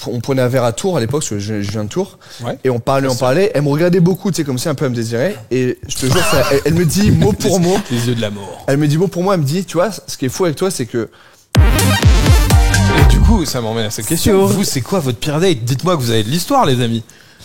on prenait un verre à Tours à l'époque, parce que je viens de Tours, et on parlait, elle me regardait beaucoup, tu sais, comme si un peu elle me désirait, et je te jure, elle me dit mot pour mot. Les yeux de l'amour. Elle me dit mot pour mot, elle me dit, tu vois, ce qui est fou avec toi, c'est que... Et du coup, ça m'emmène à cette question. Vous, c'est quoi votre pire date? Dites-moi que vous avez de l'histoire, les amis.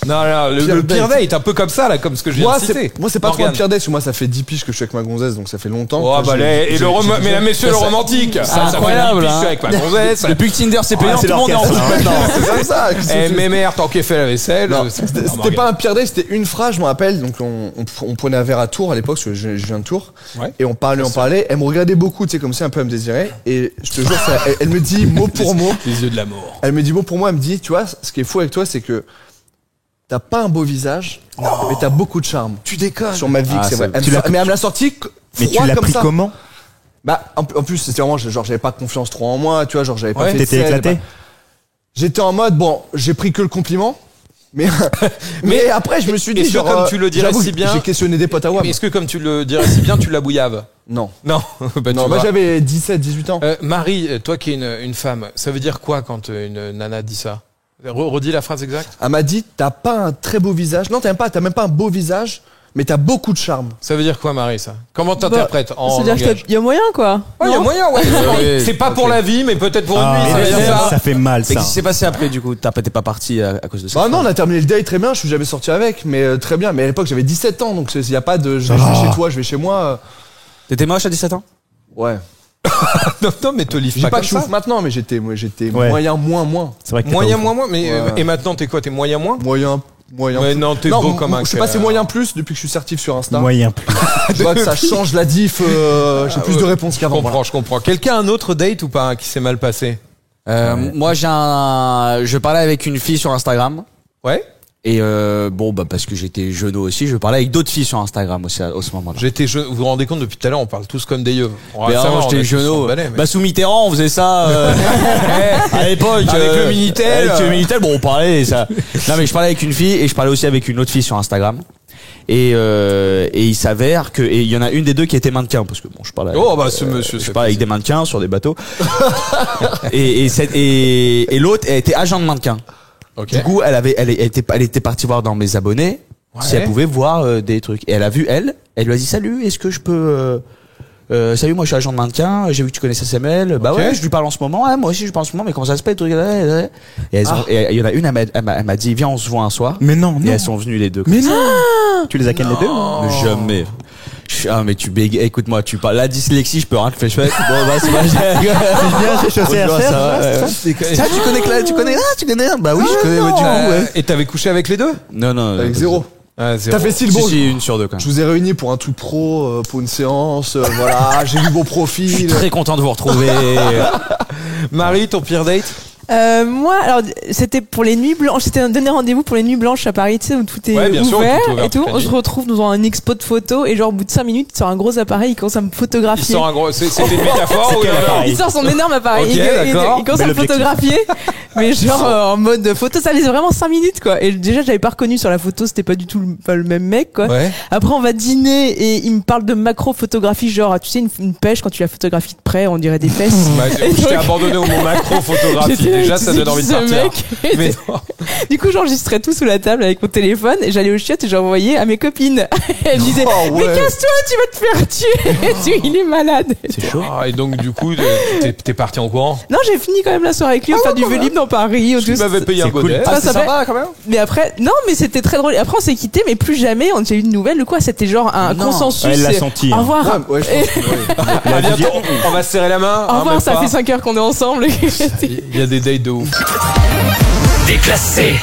Non, le pire date, un peu comme ça, là, comme ce que je viens de citer. Moi, c'est pas trop un pire date, parce que moi, ça fait 10 piges que je suis avec ma gonzesse, donc ça fait longtemps. Oh, bah, mesdames, messieurs, le romantique. C'est incroyable, ça fait 10 piges que je suis avec ma gonzesse. Depuis que Tinder c'est payant, tout le monde est en couple maintenant. C'est comme ça. Mais mère, tant qu'elle fait la vaisselle. C'était pas un pire date, c'était une phrase, je me rappelle. Donc, on prenait un verre à Tours à l'époque, parce que je viens de Tours. Et on parlait, elle me regardait beaucoup, tu sais, comme si un peu elle me désirait. Et je te jure, elle me dit mot pour mot. Les yeux de l'amour. Elle me dit mot pour mot, elle me dit, tu vois, ce qui est fou avec toi, c'est que t'as pas un beau visage, mais t'as beaucoup de charme. Tu déconnes. Sur ma vie, c'est vrai. Mais elle me l'a sorti. Mais tu l'as pris comment? Bah, en plus, c'était vraiment, genre, j'avais pas confiance trop en moi, tu vois, genre, j'avais pas fait. T'étais éclaté? J'étais en mode, bon, j'ai pris que le compliment. Mais après, je me suis dit, genre, comme tu le dirais si bien. J'ai questionné des potes à WAM. Est-ce que, comme tu le dirais si bien, tu la bouillaves? Non. Non. Moi, j'avais 17, 18 ans. Marie, toi qui es une femme, ça veut dire quoi quand une nana dit ça? Redis la phrase exacte. Elle m'a dit, t'as pas un très beau visage. Non, t'as même pas un beau visage, mais t'as beaucoup de charme. Ça veut dire quoi, Marie, ça? Comment t'interprètes en langage? C'est-à-dire qu'il y a moyen, quoi. Il y a moyen, c'est pas pour la vie, mais peut-être pour une nuit. Ça fait mal, ça. Mais qu'est-ce qui s'est passé après, du coup? T'es pas parti à cause de ça? Bah non, on a terminé le date très bien, je suis jamais sorti avec, mais très bien. Mais à l'époque, j'avais 17 ans, donc il y a pas de, je vais chez toi, je vais chez moi. T'étais moche à 17 ans? Ouais. non, mais te livre pas pas que comme je ça. Maintenant, mais j'étais moyen, moins. C'est vrai que moyen, moins. Mais et maintenant, t'es quoi? T'es moyen, moins? Moyen. Mais non, t'es beau comme un. Je suis passé moyen plus depuis que je suis certif sur Insta. Moyen plus. Je vois que ça change la diff. J'ai plus de réponses qu'avant. Je comprends. Quelqu'un a un autre date ou pas qui s'est mal passé? Moi, je parlais avec une fille sur Instagram. Ouais. Et parce que j'étais jeuneau aussi, je parlais avec d'autres filles sur Instagram aussi à ce moment-là. J'étais jeune. Vous vous rendez compte, depuis tout à l'heure, on parle tous comme des yeux. Mais avant, j'étais jeuneau. Bah, sous Mitterrand, on faisait ça à l'époque. Avec le Minitel. Avec le Minitel, bon, on parlait ça. Non, mais je parlais avec une fille et je parlais aussi avec une autre fille sur Instagram. Et il s'avère que il y en a une des deux qui était mannequin parce que bon, je parlais. Ce monsieur. Je parlais avec des mannequins sur des bateaux. et l'autre, elle était agent de mannequin. Okay. Du coup, elle était partie voir dans mes abonnés si elle pouvait voir des trucs. Et elle a vu elle lui a dit salut, est-ce que je peux salut, moi je suis agent de mannequin, j'ai vu que tu connaissais SML. Bah ouais, je lui parle en ce moment. Ouais, moi aussi je parle en ce moment, mais comment ça se passe? Et il y en a une, elle m'a dit viens, on se voit un soir. Mais non. Et elles sont venues les deux. Mais non. Tu les as ken les deux? Jamais. Mais tu bégayes, écoute-moi, tu parles la dyslexie, je peux rien te faire. Bon, bah, c'est pas, c'est bien, j'ai chaussé à faire. Ça, tu connais. Bah oui, je connais, du coup, Et t'avais couché avec les deux? Non. Avec zéro. T'as fait style beau. Si, une sur deux, quand même. Je vous ai réunis pour un truc pro, pour une séance, voilà, j'ai vu vos profils. Je suis très content de vous retrouver. Marie, ton pire date? Moi, alors c'était pour les nuits blanches. C'était un donné rendez-vous pour les nuits blanches à Paris, tu sais, où tout est ouvert et tout. On se retrouve dans un expo de photos et genre au bout de 5 minutes, il sort un gros appareil, il commence à me photographier. Il sort un gros, c'était une métaphore ou il sort son énorme appareil. Okay, il commence à me photographier, mais genre en mode photo. Ça faisait vraiment 5 minutes quoi. Et déjà, j'avais pas reconnu sur la photo, c'était pas du tout le même mec quoi. Ouais. Après, on va dîner et il me parle de macro photographie, genre tu sais une pêche quand tu la photographies de près, on dirait des fesses. Je t'ai abandonné au mot macro photographie. Déjà, ça donne envie de partir. Mais du coup, j'enregistrais tout sous la table avec mon téléphone et j'allais au chiottes et j'envoyais à mes copines. Elles me disaient mais casse-toi, tu vas te faire tuer. Il est malade. C'est chaud. Et donc du coup, t'es parti en courant? Non, j'ai fini quand même la soirée avec lui, faire du Vélib dans Paris. Tu m'avais payé un godet. Ah, c'est sympa quand même. Mais après, non, mais c'était très drôle. Après, on s'est quitté, mais plus jamais on a eu de nouvelles ou quoi. C'était genre un consensus. Elle l'a senti. Au revoir. À bientôt. On va se serrer la main. Au revoir. Ça fait 5 heures qu'on est ensemble. Il y a des dates de ouf. Déclassé.